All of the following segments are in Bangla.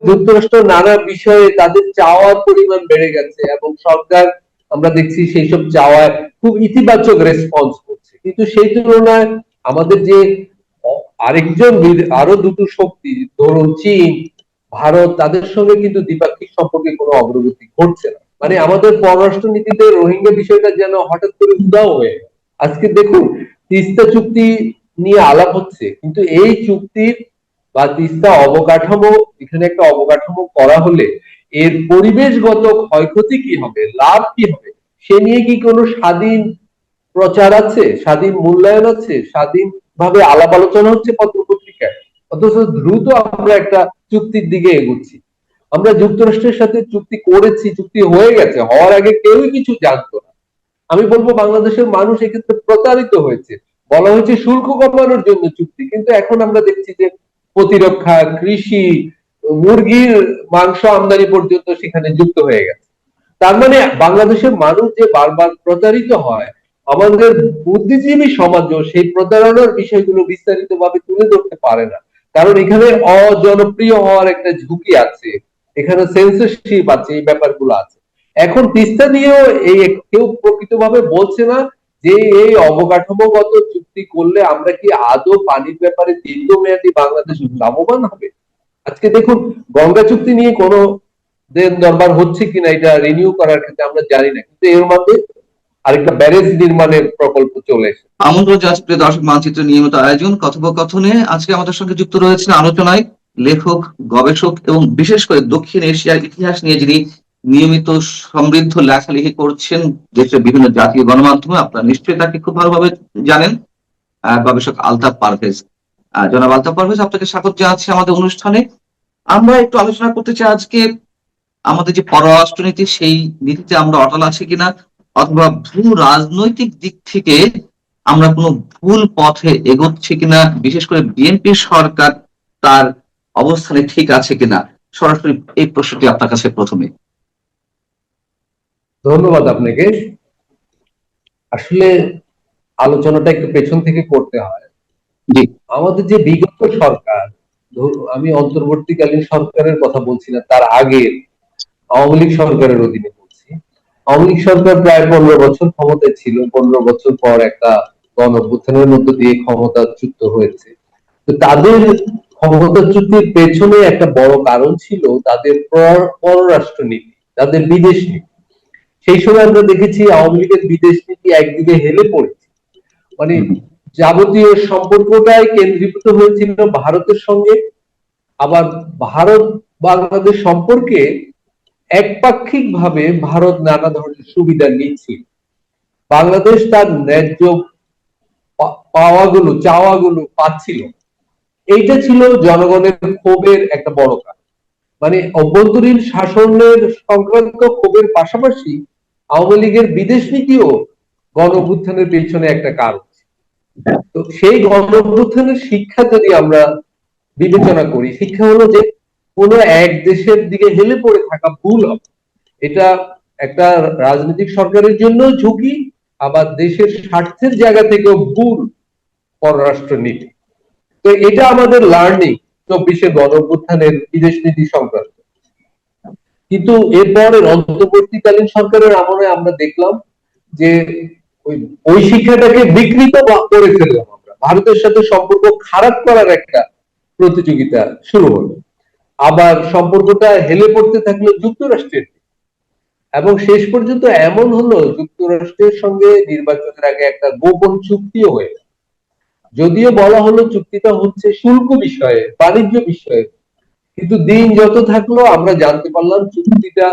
যুক্তরাষ্ট্র নানা বিষয়ে তাদের চাওয়ার পরিমাণ বেড়ে গেছে এবং সরকার আমরা দেখছি সেই সব চাওয়ায় খুব ইতিবাচক রেসপন্স করছে, কিন্তু সেই তুলনায় আমাদের যে আরেকজন আরো দুটো শক্তি ধরুন চীন, ভারত, তাদের সঙ্গে কিন্তু দ্বিপাক্ষিক সম্পর্কে কোনো অগ্রগতি ঘটছে না। মানে আমাদের পররাষ্ট্র নীতিতে রোহিঙ্গা বিষয়টা যেন হঠাৎ করে উধাও হয়ে গেল। আজকে দেখুন তিস্তা চুক্তি নিয়ে আলাপ হচ্ছে, কিন্তু এই চুক্তির বা তিস্তা অবকাঠামো, এখানে একটা অবকাঠামো করা হলে এর পরিবেশগত ক্ষয়ক্ষতি কি হবে, লাভ কি হবে, সে নিয়ে কি কোনো স্বাধীন প্রচার আছে, স্বাধীন মূল্যায়ন আছে, স্বাধীন ভাবে আলাপ আলোচনা হচ্ছে পত্র পত্রিকায়? অথচ দ্রুত আমরা একটা চুক্তির দিকে এগোচ্ছি। আমরা যুক্তরাষ্ট্রের সাথে চুক্তি করেছি, চুক্তি হয়ে গেছে, হওয়ার আগে কেউই কিছু জানতো না। আমি বলবো বাংলাদেশের মানুষ এক্ষেত্রে প্রতারিত হয়েছে। বলা হয়েছে শুল্ক কমানোর জন্য চুক্তি, কিন্তু এখন আমরা দেখছি যে প্রতিরক্ষা, কৃষি, মুরগির মাংস আমদানি পর্যন্ত সেখানে যুক্ত হয়ে গেছে। তার মানে বাংলাদেশের মানুষ যে বারবার প্রতারিত হয়, আমাদের বুদ্ধিজীবী সমাজও সেই প্রতারণার বিষয়গুলো বিস্তারিত ভাবে তুলে ধরতে পারে না। কারণ এখানে অজনপ্রিয় হওয়ার একটা ঝুঁকি আছে, এখানে সেন্সরশিপ আছে, এই ব্যাপারগুলো আছে। এখন তিস্তা নিয়েও এই কেউ প্রকৃতভাবে বলছে না যে এই অবকাঠামোগত চুক্তি করলে আমরা কি আদৌ পানির ব্যাপারে দীর্ঘমেয়াদী বাংলাদেশ লাভবান হবে। আজকে দেখুন গঙ্গা চুক্তি নিয়ে কোনো দেন দরবার হচ্ছে কিনা এটা রিনিউ করার ক্ষেত্রে আমরা জানি না, কিন্তু এর মধ্যে আরেকটা ব্যারেজ নির্মাণের প্রকল্প চলে এসেছে। আমন্ত্রণ জানাচ্ছি প্রিয় দর্শক, মানচিত্র নিয়মিত আয়োজন কথোপকথনে আজকে আমাদের সঙ্গে যুক্ত রয়েছেন আলোচনায় লেখক, গবেষক এবং বিশেষ করে দক্ষিণ এশিয়ার ইতিহাস নিয়ে যিনি নিয়মিত সমৃদ্ধ লেখালেখি করছেন দেশের বিভিন্ন জাতীয় গণমাধ্যমে, আপনারা নিশ্চয়ই তাকে খুব ভালোভাবে জানেন, গবেষক আলতাফ পারভেজ। জনাব আলতাফ পারভেজ, আপনাকে স্বাগত জানাচ্ছি আমাদের অনুষ্ঠানে। আমরা একটু আলোচনা করতে চাই আজকে আমাদের যে পররাষ্ট্রনীতি, সেই নীতিতে আমরা অটল আছি কিনা, অথবা ভূ রাজনৈতিক দিক থেকে আমরা কোনো ভুল পথে এগোচ্ছি কিনা, বিশেষ করে বিএনপি সরকার তার অবস্থানে ঠিক আছে কিনা। সরাসরি এই প্রশ্নটি আপনার কাছে প্রথমে। ধন্যবাদ আপনাকে। আসলে আলোচনাটা একটু পেছন থেকে করতে হয়। জি, আমাদের যে বিগত সরকার, আমি অন্তর্বর্তীকালীন সরকারের কথা বলছি না, তার আগে আওয়ামী লীগ সরকারের অধীনে বলছি। আওয়ামী লীগ সরকার প্রায় 15 বছর ক্ষমতায় ছিল, 15 বছর পর একটা গণ অভ্যুত্থানের মধ্য দিয়ে ক্ষমতাচ্যুত হয়েছে। তো তাদের ক্ষমতাচ্যুতির পেছনে একটা বড় কারণ ছিল তাদের পররাষ্ট্র নীতি, তাদের বিদেশ নীতি। সেই সময় আমরা দেখেছি আওয়ামী লীগের বিদেশ নীতি একদিকে হেলে পড়েছে। মানে যাবতীয় সম্পর্কটাই কেন্দ্রীভূত হয়েছিল ভারতের সঙ্গে। আবার ভারত বাংলাদেশ সম্পর্কে একপাক্ষিক ভাবে ভারত নানা ধরনের সুবিধা নিচ্ছে, বাংলাদেশ তার ন্যায্য পাওয়াগুলো, চাওয়াগুলো পাচ্ছিল। এইটা ছিল জনগণের ক্ষোভের একটা বড় কারণ। মানে অভ্যন্তরীণ শাসনের সংক্রান্ত ক্ষোভের পাশাপাশি আওয়ামী লীগের বিদেশ নীতিও গণ অভ্যুত্থানের পেছনে একটা কারণ। তো সেই গণ অভ্যুত্থানের শিক্ষা যদি আমরা বিবেচনা করি, শিক্ষা হলো যে কোন এক দেশের দিকে হেলে পড়ে থাকা ভুল হবে। এটা একটা রাজনৈতিক সরকারের জন্য ঝুঁকি, আবার দেশের স্বার্থের জায়গা থেকেও ভুল পররাষ্ট্র নীতি। তো এটা আমাদের লার্নিং 24-এ গণ অভ্যুত্থানের বিদেশ নীতি সংক্রান্ত। কিন্তু এরপরের অন্তর্বর্তীকালীন সরকারের আমলে আমরা দেখলাম যে ওই শিক্ষাটাকে বিকৃত করে ফেললাম আমরা, ভারতের সাথে সম্পর্ক খারাপ করার একটা প্রতিযোগিতা শুরু হলো। আবার সম্পর্কটা হেলে পড়তে থাকলো যুক্তরাষ্ট্রের, এবং শেষ পর্যন্ত এমন হলো যুক্তরাষ্ট্রের সঙ্গে নির্বাচনের আগে একটা গোপন চুক্তিও হয়ে গেল। যদিও বলা হলো চুক্তিটা হচ্ছে শুল্ক বিষয়ে, বাণিজ্য বিষয়ে, কিন্তু দিন যত থাকলো আমরা জানতে পারলাম চুক্তিটা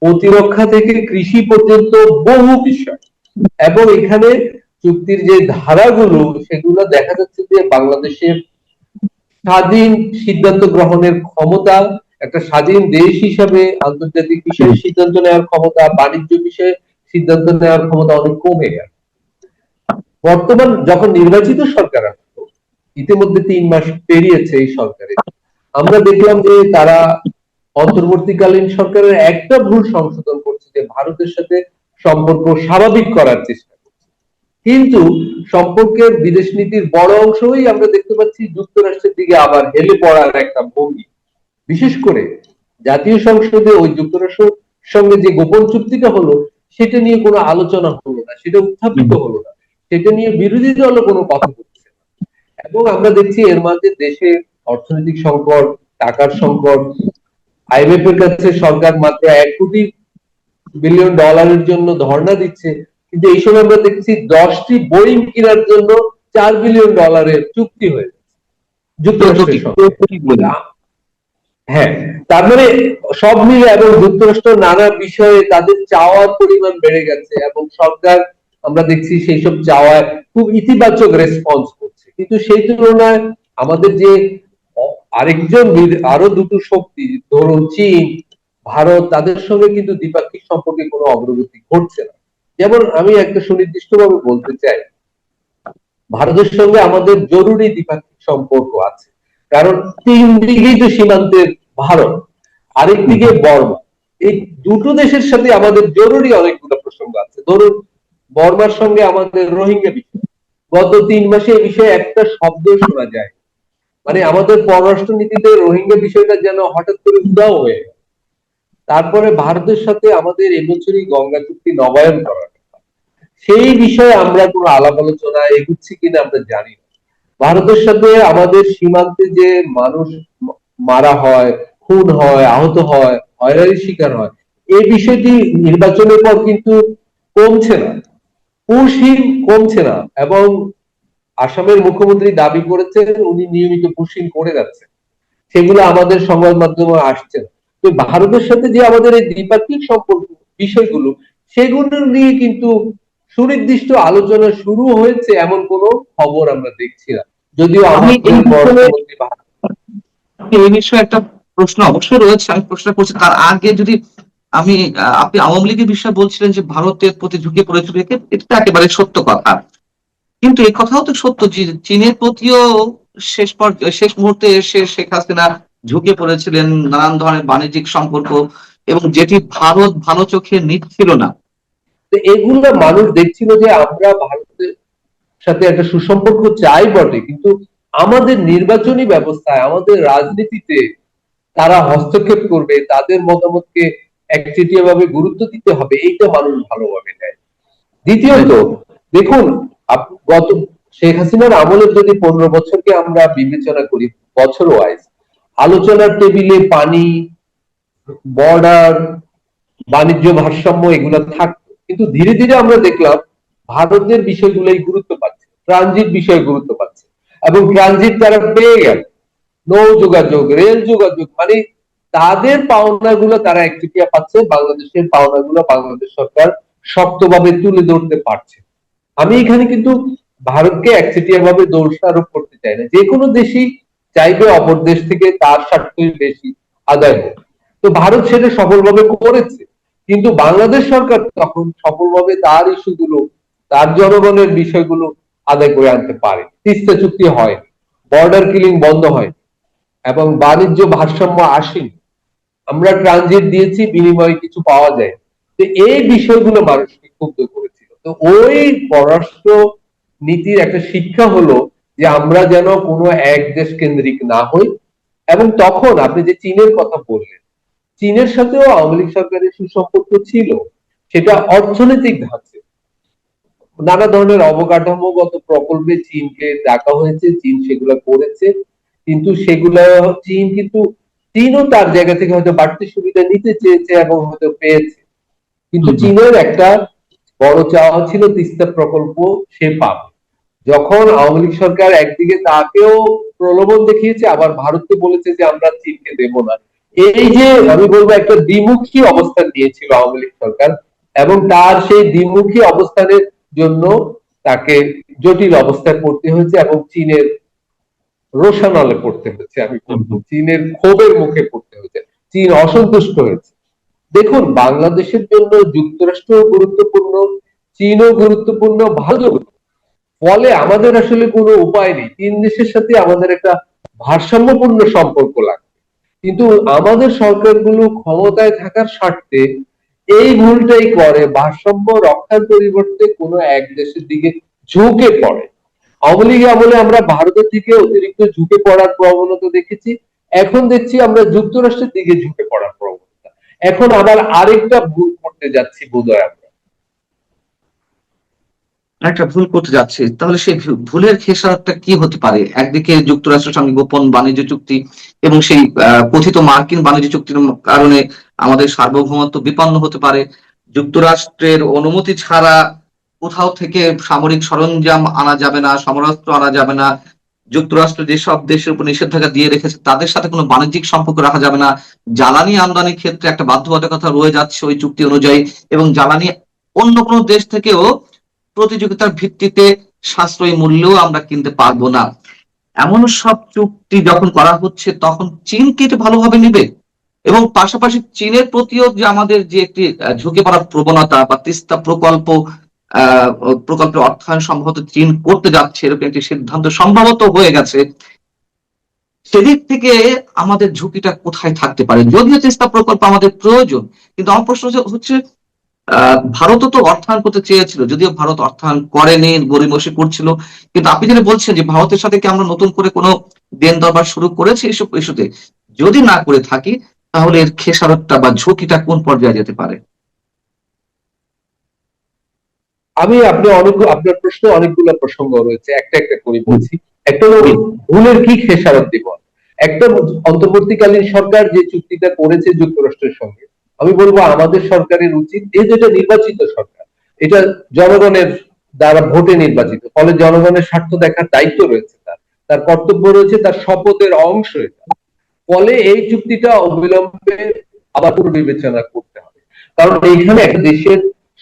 প্রতিরক্ষা থেকে কৃষি পর্যন্ত বহু বিষয়। এবং এখানে চুক্তির যে ধারাগুলো, সেগুলো দেখা যাচ্ছে যে বাংলাদেশের স্বাধীন সিদ্ধান্ত গ্রহণের ক্ষমতা, একটা স্বাধীন দেশ হিসাবে আন্তর্জাতিক বিষয়ে সিদ্ধান্ত নেওয়ার ক্ষমতা, বাণিজ্য বিষয়ে সিদ্ধান্ত নেওয়ার ক্ষমতা অনেক কমে গেল। বর্তমান যখন নির্বাচিত সরকার আসলো, ইতিমধ্যে 3 মাস পেরিয়েছে এই সরকারে, আমরা দেখলাম যে তারা অন্তর্বর্তীকালীন সরকারের একটা ভুল সংশোধন করছে, যে ভারতের সাথে সম্পর্ক স্বাভাবিক করার চেষ্টা করছে। কিন্তু সম্পর্কের বিদেশ নীতির বড় অংশই আমরা দেখতে পাচ্ছি যুক্তরাষ্ট্রের দিকে আবার হেলে পড়ার একটা ভঙ্গি। বিশেষ করে জাতীয় সংসদে ওই যুক্তরাষ্ট্রের সঙ্গে যে গোপন চুক্তিটা হলো সেটা নিয়ে কোনো আলোচনা হলো না, সেটা উত্থাপিত হলো না, সেটা নিয়ে বিরোধী দলও কোনো কথা বলছে না। এবং আমরা দেখছি এর মাঝে দেশে অর্থনৈতিক সংকট, টাকার সংকট, আইএমএফ এর কাছে সরকার মাত্র 1 কোটি বিলিয়ন ডলারের জন্য ধর্ণা দিচ্ছে, কিন্তু এই সময় আমরা দেখছি 10টি বোয়িং কেনার জন্য 4 বিলিয়ন ডলারের চুক্তি হয়েছে যুক্তরাষ্ট্রের সঙ্গে। হ্যাঁ, তার মানে সব মিলে এবং যুক্তরাষ্ট্র নানা বিষয়ে তাদের চাওয়ার পরিমাণ বেড়ে গেছে এবং সরকার আমরা দেখছি সেই সব চাওয়ায় খুব ইতিবাচক রেসপন্স করছে, কিন্তু সেই তুলনায় আমাদের যে আরেকজন আরো দুটো শক্তি ধরুন চীন, ভারত, তাদের সঙ্গে কিন্তু দ্বিপাক্ষিক সম্পর্কে কোনো অগ্রগতি ঘটছে না। যেমন আমি একটা সুনির্দিষ্টভাবে বলতে চাই, ভারতের সঙ্গে আমাদের জরুরি দ্বিপাক্ষিক সম্পর্ক আছে, কারণ তিন দিকেই তো সীমান্তের ভারত, আরেকদিকে বর্মা। এই দুটো দেশের সাথে আমাদের জরুরি অনেকগুলো প্রসঙ্গ আছে। ধরুন বর্মার সঙ্গে আমাদের রোহিঙ্গা বিষয়, গত 3 মাসে এই বিষয়ে একটা শব্দ শোনা যায়, মানে আমাদের পররাষ্ট্র নীতিতে রোহিঙ্গা বিষয়টা যেন হঠাৎ করে উধাও হয়ে গেল। তারপরে ভারতের সাথে আমাদের এবছরই গঙ্গা চুক্তি নবায়ন করা, সেই বিষয়ে আমরা কোনো আলাপ আলোচনা এগুচ্ছি কিনা আমরা জানি না। ভারতের সাথে আমাদের সীমান্তে যে মানুষ মারা হয়, খুন হয়, আহত হয়, হয়রানির শিকার হয়, এই বিষয়টি নির্বাচনের পর কিন্তু কমছে না, পুশহীন কমছে না। এবং আসামের মুখ্যমন্ত্রী দাবি করেছেন উনি নিয়মিত পুশহীন করে যাচ্ছেন, সেগুলো আমাদের সংবাদ মাধ্যমে আসছে না। তো ভারতের সাথে যে আমাদের এই দ্বিপাক্ষিক সম্পর্ক বিষয়গুলো, সেগুলো নিয়ে কিন্তু সুনির্দিষ্ট আলোচনা শুরু হয়েছে এমন কোনো খবর আমরা দেখছি না, যদিও আমি আমাদের পররাষ্ট্রমন্ত্রী এই বিষয়ে একটা প্রশ্ন অবশ্যই রয়েছে, আমি প্রশ্ন করছি তার আগে যদি আমি আপনি আওয়ামী লীগের বিষয়ে বলছিলেন যে ভারতের প্রতি ঝুঁকে পড়েছিল, এটা একেবারে সত্য কথা, কিন্তু এই কথাও তো সত্য যে চীনের প্রতিও শেষ মুহূর্তে এসে শেখ হাসিনা ঝুঁকে পড়েছিলেন নানান ধরনের বাণিজ্যিক সম্পর্ক, এবং যেটি ভারত ভালো চোখে নিচ্ছিল না। তো এগুলো মানুষ দেখছিল যে আমরা ভারতের সাথে একটা সুসম্পর্ক চাই বটে, কিন্তু আমাদের নির্বাচনী ব্যবস্থায়, আমাদের রাজনীতিতে তারা হস্তক্ষেপ করবে, তাদের মতামতকে একচেটিয়া ভাবে গুরুত্ব দিতে হবে, এইটা মানুষ ভালোভাবে নেয়। দ্বিতীয়ত দেখুন, গত শেখ হাসিনার আমলের যদি 15 বছরকে আমরা বিবেচনা করি বছর ওয়াইজ, আলোচনার টেবিলে পানি, বর্ডার, বাণিজ্য ভারসাম্য এগুলো থাকতো, কিন্তু ধীরে ধীরে আমরা দেখলাম ভারতের বিষয়গুলোই গুরুত্ব পাচ্ছে, ট্রানজিট বিষয় গুরুত্ব পাচ্ছে, এবং ট্রানজিট তারা পেয়ে গেল, নৌ যোগাযোগ, রেল যোগাযোগ, মানে তাদের পাওনাগুলো তারা একচেটিয়া পাচ্ছে, বাংলাদেশের পাওনাগুলো বাংলাদেশ সরকার শক্তভাবে তুলে ধরতে পারছে। আমি এখানে কিন্তু ভারতকে একচেটিয়া ভাবে দোষারোপ করতে চাই না, যে কোনো দেশই চাইবে অপর দেশ থেকে তার স্বার্থই বেশি আদায় হোক, তো ভারত সেটা সফলভাবে করেছে, কিন্তু বাংলাদেশ সরকার তখন সফলভাবে তার ইস্যুগুলো, তার জনগণের বিষয়গুলো আদায় করে আনতে পারে। তিস্তা চুক্তি হয়, বর্ডার কিলিং বন্ধ হয়, এবং বাণিজ্য ভারসাম্য আসেনি, আমরা ট্রানজিট দিয়েছি, বিনিময়ে কিছু পাওয়া যায়। তো এই বিষয়গুলো মানুষকে ক্ষুব্ধ করেছিল। তো ওই পররাষ্ট্র নীতির একটা শিক্ষা হলো যে আমরা যেন কোনো এক দেশ কেন্দ্রিক না হই। এবং তখন আপনি যে চীনের কথা বললেন, চীনের সাথেও আওয়ামী লীগ সরকারের সুসম্পর্ক ছিল, সেটা অর্থনৈতিক ধাঁচে নানা ধরনের অবকাঠামোগত প্রকল্পে চীনকে ডাকা হয়েছে, চীন সেগুলো করেছে, কিন্তু সেগুলো চীনও তার জায়গা থেকে হয়তো বাড়তি সুবিধা নিতে চেয়েছে এবং হয়তো পেয়েছে, কিন্তু চীনের একটা বড় চাওয়া ছিল তিস্তা প্রকল্প সে পাবে। যখন আওয়ামী লীগ সরকার একদিকে তাকেও প্রলোভন দেখিয়েছে, আবার ভারতকে বলেছে যে আমরা চীনকে দেব না, এই যে আমি বলবো একটা দ্বিমুখী অবস্থান নিয়েছিল আওয়ামী লীগ সরকার, এবং তার সেই দ্বিমুখী অবস্থানের জন্য তাকে জটিল অবস্থায় পড়তে হয়েছে এবং চীনের রোষানলে পড়তে হয়েছে, আমি বলবো চীনের ক্ষোভের মুখে পড়তে হয়েছে, চীন অসন্তুষ্ট হয়েছে। দেখুন, বাংলাদেশের জন্য যুক্তরাষ্ট্র গুরুত্বপূর্ণ, চীনও গুরুত্বপূর্ণ, ভারত, ফলে আমাদের আসলে কোনো উপায় নেই, 3 দেশের সাথে আমাদের একটা ভারসাম্যপূর্ণ সম্পর্ক লাগবে, কিন্তু আমাদের সরকারগুলো ক্ষমতায় থাকার স্বার্থে এই ভুলটাই করে, ভারসাম্য রক্ষার পরিবর্তে কোনো এক দেশের দিকে ঝুঁকে পড়ে। আওয়ামী লীগ আমলে আমরা ভারতের দিকে অতিরিক্ত ঝুঁকে পড়ার প্রবণতা দেখেছি, এখন দেখছি আমরা যুক্তরাষ্ট্রের দিকে ঝুঁকে পড়ার এখন আবার আরেকটা ভুল করতে যাচ্ছি বোধহয় আমরা। একটা ভুল করতে যাচ্ছে, তাহলে সেই ভুলের খেসারতটা কি হতে পারে? একদিকে যুক্তরাষ্ট্রের সঙ্গে গোপন বাণিজ্য চুক্তি এবং সেই কথিত মার্কিন বাণিজ্য চুক্তির কারণে আমাদের সার্বভৌমত্ব বিপন্ন হতে পারে। যুক্তরাষ্ট্রের অনুমতি ছাড়া কোথাও থেকে সামরিক সরঞ্জাম আনা যাবে না, সমরাস্ত্র আনা যাবে না। যুক্তরাষ্ট্র যেসব দেশের উপর নিষেধাজ্ঞা দিয়ে রেখেছে তাদের সাথে কোনো বাণিজ্যিক সম্পর্ক রাখা যাবে না। জ্বালানি আমদানির ক্ষেত্রে একটা বাধ্যবাধকতা রয়ে যাচ্ছে ওই চুক্তি অনুযায়ী, এবং জ্বালানি অন্য কোনো দেশ থেকেও প্রতিযোগিতার ভিত্তিতে সাশ্রয়ী মূল্যেও আমরা কিনতে পারবো না। এমন সব চুক্তি যখন করা হচ্ছে তখন চীন কি এটা ভালোভাবে নিবে? এবং পাশাপাশি চীনের প্রতিও যে আমাদের যে একটি ঝুঁকে পড়ার প্রবণতা, বা তিস্তা প্রকল্পের অর্থায়ন সম্ভবত চীন করতে যাচ্ছে এরকম একটি সিদ্ধান্ত সম্ভবত হয়ে গেছে, সেদিক থেকে আমাদের ঝুঁকিটা কোথায় থাকতে পারে? যদিও তিস্তা প্রকল্প আমাদের প্রয়োজন, কিন্তু আমার প্রশ্ন হচ্ছে ভারতও তো অর্থায়ন করতে চেয়েছিল, যদিও ভারত অর্থায়ন করেনি, গড়িমসি করছিল। কিন্তু আপনি যেটা বলছেন যে ভারতের সাথে কি আমরা নতুন করে কোনো দেন দরবার শুরু করেছি এসব ইস্যুতে? যদি না করে থাকি তাহলে এর খেসারতটা বা ঝুঁকিটা কোন পর্যায়ে যেতে পারে? আপনার প্রশ্নে অনেকগুলো প্রসঙ্গ রয়েছে, একটা একটা করে বলছি। একটা হলো ভুলের কি খেসারত দিব। একটা, অন্তর্বর্তীকালীন সরকার যে চুক্তিটা করেছে যুক্তরাষ্ট্রের সঙ্গে, আমি বলবো আমাদের সরকারের উচিত, যেহেতু এটা নির্বাচিত সরকার, এটা জনগণের দ্বারা ভোটে নির্বাচিত, ফলে জনগণের স্বার্থ দেখার দায়িত্ব রয়েছে তার, তার কর্তব্য রয়েছে, তার শপথের অংশ এটা। ফলে এই চুক্তিটা অবিলম্বে আবার পুনর্বিবেচনা করতে হবে। কারণ এইখানে একটা দেশের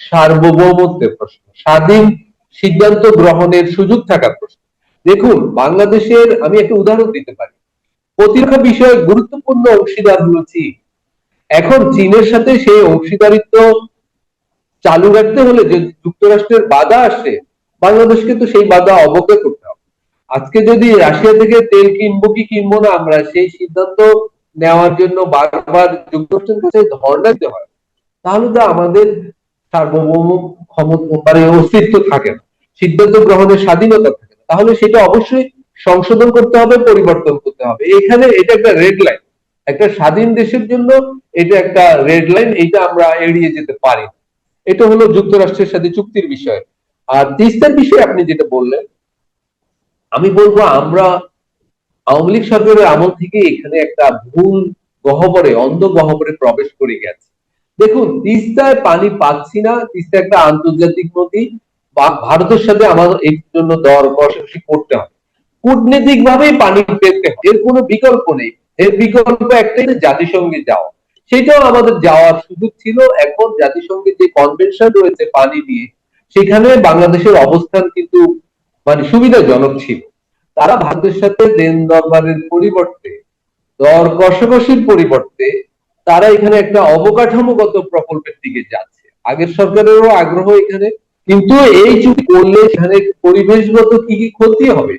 সার্বভৌমত্বের প্রশ্ন, স্বাধীন সিদ্ধান্ত গ্রহণের সুযোগ থাকার প্রশ্ন। দেখুন, বাংলাদেশের, আমি একটা উদাহরণ দিতে পারি, প্রতিরক্ষা বিষয়ে গুরুত্বপূর্ণ অংশীদার হলো চীন। এখন চীনের সাথে সেই অংশীদারিত্ব চালু রাখতে হলে যে যুক্তরাষ্ট্রের বাধা আসে, বাংলাদেশকে তো সেই বাধা অবজ্ঞা করতে হবে। আজকে যদি রাশিয়া থেকে তেল কিনবো কি কিনবো না, আমরা সেই সিদ্ধান্ত নেওয়ার জন্য বারবার যুক্তরাষ্ট্রের কাছে ধর্ণা দিতে হয়, তাহলে তো আমাদের সার্বভৌম ক্ষমতা, মানে অস্তিত্ব থাকে না, সিদ্ধান্ত গ্রহণের স্বাধীনতা থাকে না। তাহলে সেটা অবশ্যই সংশোধন করতে হবে, পরিবর্তন করতে হবে। এখানে এটা একটা রেড লাইন, একটা স্বাধীন দেশের জন্য এটা একটা রেড লাইন, এটা আমরা এড়িয়ে যেতে পারি না। এটা হলো যুক্তরাষ্ট্রের সাথে চুক্তির বিষয়। আর তিস্তার বিষয়ে আপনি যেটা বললেন, আমি বলবো আমরা আওয়ামী লীগ সরকারের আমল থেকে এখানে একটা ভুল গহ্বরে, অন্ধ গহ্বরে প্রবেশ করে গেছে। দেখুন, তিস্তায় পানি পাচ্ছি না, তিস্তা একটা আন্তর্জাতিক নদী, ভারতের সাথে আমাদের এর জন্য দর কষাকষি করতে হবে, কূটনৈতিক ভাবেই পানি পেতে হবে, এর কোনো বিকল্প নেই। এর বিকল্প একটাই, জাতিসংঘে যাওয়া। সেটাও আমাদের যাওয়ার সুযোগ ছিল। এখন জাতিসংঘের যে কনভেনশন রয়েছে পানি নিয়ে, সেখানে বাংলাদেশের অবস্থান কিন্তু মানে সুবিধাজনক ছিল। তারা ভারতের সাথে দেন দরবারের পরিবর্তে, দর কষাকষির পরিবর্তে, তারা এখানে একটা অবকাঠামোগত প্রকল্পের দিকে যাচ্ছে। আগের সরকারেরও আগ্রহ এখানে, কিন্তু এই চুক্তি করলে সেখানে পরিবেশগত কি কি ক্ষতি হবে,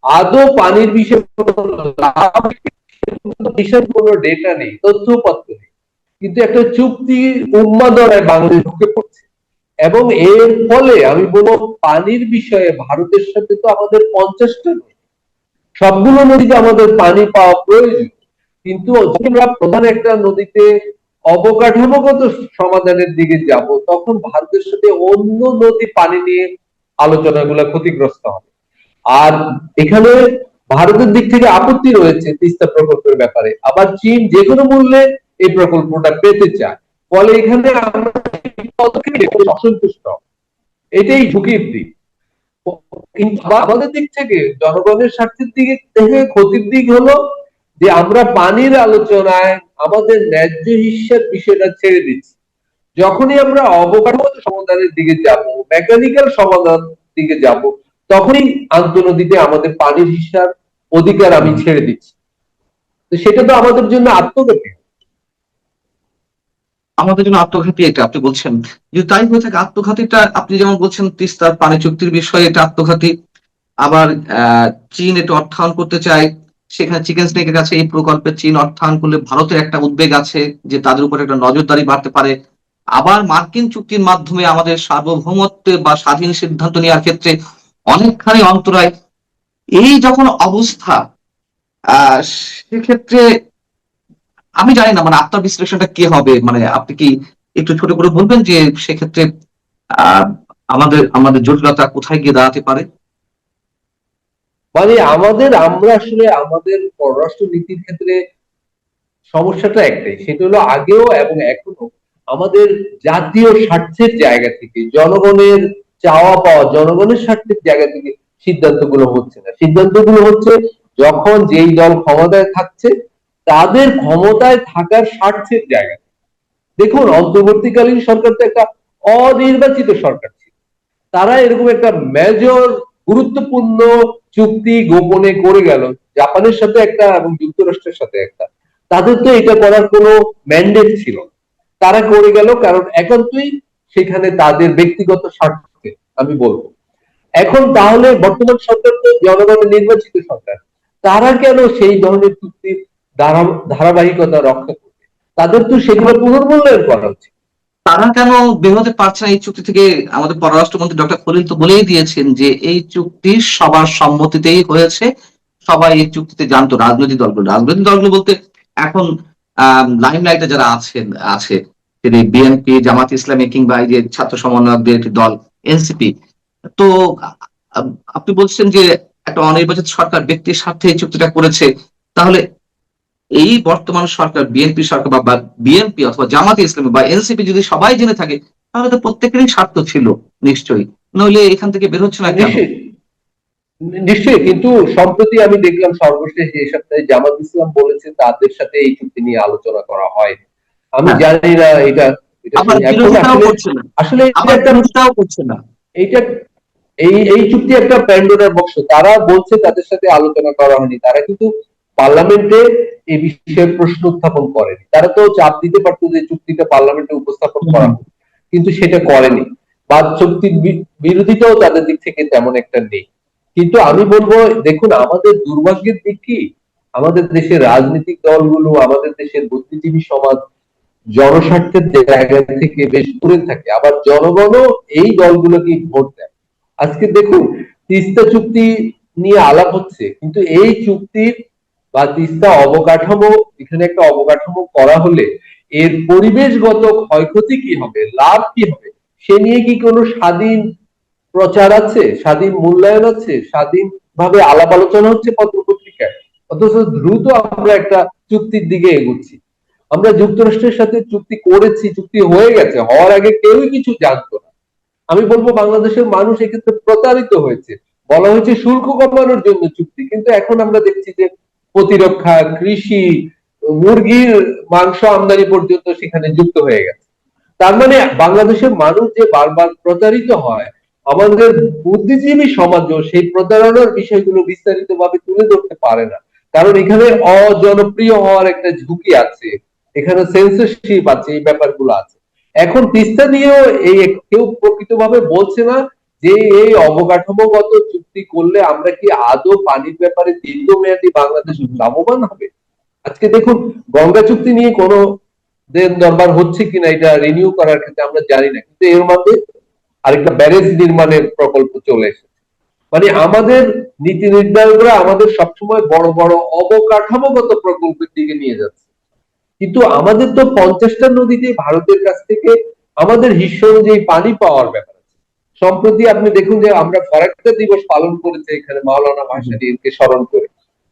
আদৌ পানির বিষয়ে কোনো ডেটা নেই, তথ্যপত্র নেই, কিন্তু একটা চুক্তি উন্মাদনায় বাংলাদেশ ঢুকে পড়ছে। এবং এর ফলে আমি বলবো, পানির বিষয়ে ভারতের সাথে তো আমাদের 50টা নদী, সবগুলো নদীতে আমাদের পানি পাওয়া প্রয়োজন, কিন্তু আমরা প্রধান একটা নদীতে অবকাঠামোগত সমাধানের দিকে যাব, তখন ভারতের সাথে অন্য নদী পানি নিয়ে আলোচনাগুলো ক্ষতিগ্রস্ত হবে। আর এখানে ভারতের দিক থেকে আপত্তি রয়েছে তিস্তা প্রকল্পের ব্যাপারে, আবার চীন যে কোনো মূল্যে এই প্রকল্পটা পেতে চায়। ফলে এখানে আমরা অসন্তুষ্ট, এটাই ঝুঁকির দিক। কিন্তু আমাদের দিক থেকে, জনগণের স্বার্থের দিকে থেকে ক্ষতির দিক হলো যে আমরা পানির আলোচনায় আমাদের ন্যায্য হিস্যার বিষয়টা ছেড়ে দিচ্ছি। যখনই আমরা অবকাঠামোগত সমাধানের দিকে যাব, মেকানিক্যাল সমাধান দিকে যাব, তখনই আন্তঃনদীতে আমাদের পানির হিস্যার অধিকার আমি ছেড়ে দিচ্ছি। তো সেটা তো আমাদের জন্য আত্মঘাতী। আমাদের জন্য আত্মঘাতী এটা আপনি বলছেন। যদি তাই হয়ে থাকে, আত্মঘাতীটা আপনি যেমন বলছেন তিস্তার পানি চুক্তির বিষয়ে এটা আত্মঘাতী, আবার চীন এটা অর্থায়ন করতে চায়, সেখানে চিকেন স্নেকের কাছে এই প্রকল্পে চীন অর্থায়ন করলে ভারতের একটা উদ্বেগ আছে যে তাদের উপর একটা নজরদারি বাড়তে পারে। আবার মার্কিন চুক্তির মাধ্যমে আমাদের সার্বভৌমত্বে বা স্বাধীন সিদ্ধান্ত নেওয়ার ক্ষেত্রে অনেকখানি অন্তরায়। এই যখন অবস্থা, সেক্ষেত্রে আমি জানি না, মানে আপনার বিশ্লেষণটা কি হবে, মানে আপনি কি একটু ছোট করে বলবেন যে সেক্ষেত্রে আহ আমাদের আমাদের জটিলতা কোথায় গিয়ে দাঁড়াতে পারে? মানে আমরা আসলে আমাদের পররাষ্ট্র নীতির ক্ষেত্রে সমস্যাটা একটাই, সেটা হলো আগেও এবং এখনো আমাদের জাতীয় স্বার্থের জায়গা থেকে, জনগণের চাওয়া পাওয়া, জনগণের স্বার্থের জায়গা থেকে সিদ্ধান্তগুলো হচ্ছে না। সিদ্ধান্তগুলো হচ্ছে যখন যেই দল ক্ষমতায় থাকছে তাদের ক্ষমতায় থাকার স্বার্থের জায়গা। দেখুন, অন্তর্বর্তীকালীন সরকার তো একটা অনির্বাচিত সরকার ছিল। তারা এরকম একটা মেজর গুরুত্বপূর্ণ চুক্তি গোপনে করে গেল, জাপানের সাথে একটা এবং যুক্তরাষ্ট্রের সাথে একটা। তাদের তো এটা করার কোনো ম্যান্ডেট ছিল না, তারা করে গেল কারণ একান্তই সেখানে তাদের ব্যক্তিগত স্বার্থে, আমি বলবো। এখন তাহলে বর্তমান সরকার তো জনগণের নির্বাচিত সরকার, তারা কেন সেই ধরনের চুক্তির ধারাবাহিকতা রক্ষা করবে? তাদের তো সেগুলো পুনর্মূল্যায়ন করা উচিত। তারা কেন বের হতে পারছে না এই চুক্তি থেকে? আমাদের পররাষ্ট্রমন্ত্রী ডক্টর খলিল তো বলেই দিয়েছেন যে এই চুক্তি সবার সম্মতিতেই হয়েছে, সবাই এই চুক্তিতে জানতো। রাজনৈতিক দলগুলো বলতে এখন লাইমলাইটে যারা আছে তিনি বিএনপি, জামাত ইসলামী কিংবা এই যে ছাত্র সমন্বয়কদের একটি দল এনসিপি। তো আহ, আপনি বলছেন যে একটা অনির্বাচিত সরকার ব্যক্তির স্বার্থে এই চুক্তিটা করেছে, তাহলে এই বর্তমান সরকার বিএনপি সরকার বা বিএনপি অথবা জামাতে ইসলামী বা এনসিপি যদি সবাই জেনে থাকে, তাহলে তো প্রত্যেকেরই স্বার্থ ছিল নিশ্চয়ই, নইলে এখান থেকে বের হচ্ছে না কেন? নিশ্চয়ই, নিশ্চয়ই, কিন্তু সম্প্রতি আমি দেখলাম সর্বশেষ এই সপ্তাহে জামাত ইসলাম বলেছে তাদের সাথে এই চুক্তি নিয়ে আলোচনা করা হয়। আমি হ্যাঁ, জানি না এটা এটা আবার এখন বিরোধিতাও আসলে করছে না। আসলে এটা আবার একটা বিরোধিতাও করছে না। এইটা এই চুক্তি একটা প্যান্ডোরার বক্স। তারা বলছে তাদের সাথে আলোচনা করা হয়নি, তারা কিন্তু পার্লামেন্টে এই বিষয়ে প্রশ্ন উত্থাপন করেনি। তারা তো চাপ দিতে পারতো যে চুক্তিটা পার্লামেন্টে উপস্থাপন করা হোক, কিন্তু সেটা করেনি। বা চুক্তির বিরোধিতাও তাদের দিক থেকে তেমন একটা নেই। কিন্তু আমি বলবো, দেখুন, আমাদের দুর্ভাগ্যের দিক কি, আমাদের দেশের রাজনৈতিক দলগুলো, আমাদের দেশের বুদ্ধিজীবী সমাজ জনস্বার্থের জায়গা থেকে বেশ দূরে থাকে, আবার জনগণও এই দলগুলোকে ভোট দেয়। আজকে দেখুন, তিস্তা চুক্তি নিয়ে আলাপ হচ্ছে, কিন্তু এই চুক্তির বা তিস্তা অবকাঠামো, এখানে একটা অবকাঠামো করা হলে এর পরিবেশগত ক্ষয়ক্ষতি কি হবে, লাভ কি হবে, সে নিয়ে কি কোনো স্বাধীন প্রচার আছে, স্বাধীন মূল্যায়ন আছে, স্বাধীন ভাবে আলাপ আলোচনা হচ্ছে পত্র পত্রিকায়? অথচ দ্রুত আমরা একটা চুক্তির দিকে এগুচ্ছি। আমরা যুক্তরাষ্ট্রের সাথে চুক্তি করেছি, চুক্তি হয়ে গেছে, হওয়ার আগে কেউই কিছু জানতো না। আমি বলবো বাংলাদেশের মানুষ এক্ষেত্রে প্রতারিত হয়েছে। বলা হয়েছে শুল্ক কমানোর জন্য চুক্তি, কিন্তু এখন আমরা দেখছি যে প্রতিরক্ষা, কৃষি, মুরগির মাংস আমদানি পর্যন্ত সেখানে যুক্ত হয়ে গেছে। তার মানে বাংলাদেশের মানুষ যে বারবার প্রতারিত হয়, আমাদের বুদ্ধিজীবী সমাজও সেই প্রতারণার বিষয়গুলো বিস্তারিত ভাবে তুলে ধরতে পারে না। কারণ এখানে অজনপ্রিয় হওয়ার একটা ঝুঁকি আছে, এখানে সেন্সরশিপ আছে, এই ব্যাপারগুলো আছে। এখন তিস্তা নিয়েও এই কেউ প্রকৃতভাবে বলছে না যে এই অবকাঠামোগত চুক্তি করলে আমরা কি আদৌ পানির ব্যাপারে দীর্ঘমেয়াদী বাংলাদেশ লাভবান হবে। আজকে দেখুন, গঙ্গা চুক্তি নিয়ে কোনো দেন দরবার হচ্ছে কিনা এটা রিনিউ করার ক্ষেত্রে আমরা জানি না, কিন্তু এর মধ্যে আরেকটা ব্যারেজ নির্মাণের প্রকল্প চলে এসেছে। মানে আমাদের নীতি নির্ধারকরা আমাদের সবসময় বড় বড় অবকাঠামোগত প্রকল্পের দিকে নিয়ে যাচ্ছে, কিন্তু আমাদের তো 50টা নদীতে ভারতের কাছ থেকে আমাদের হিস্য অনুযায়ী পানি পাওয়ার ব্যাপার আছে। সম্প্রতি আপনি দেখুন যে আমরা ফারাক্কা দিবস পালন করেছে এখানে মাওলানা ভাসানীকে স্মরণ করে,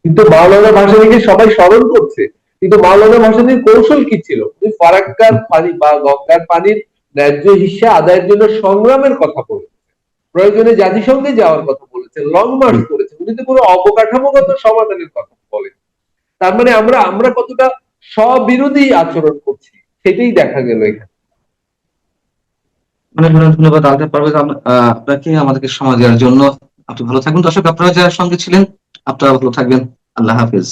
কিন্তু মাওলানা ভাসানীকে সবাই স্মরণ করছে, কিন্তু মাওলানা ভাসানীর কৌশল কি ছিল? উনি ফারাক্কার পানি বা গঙ্গার পানির ন্যায্য হিস্যা আদায়ের জন্য সংগ্রামের কথা বলেছে, প্রয়োজনে জাতিসংঘে যাওয়ার কথা বলেছে, লং মার্চ করেছে, উনি তো কোনো অবকাঠামোগত সমাধানের কথা বলেন। তার মানে আমরা আমরা কতটা স্ববিরোধী আচরণ করছি সেটাই দেখা গেল এখানে। অনেক অনেক ধন্যবাদ আলতাফ পারভেজ আপনাকে আমাদেরকে সময় দেওয়ার জন্য। আপনি ভালো থাকবেন। দর্শক, আপনারা যারা সঙ্গে ছিলেন আপনারা ভালো থাকবেন। আল্লাহ হাফিজ।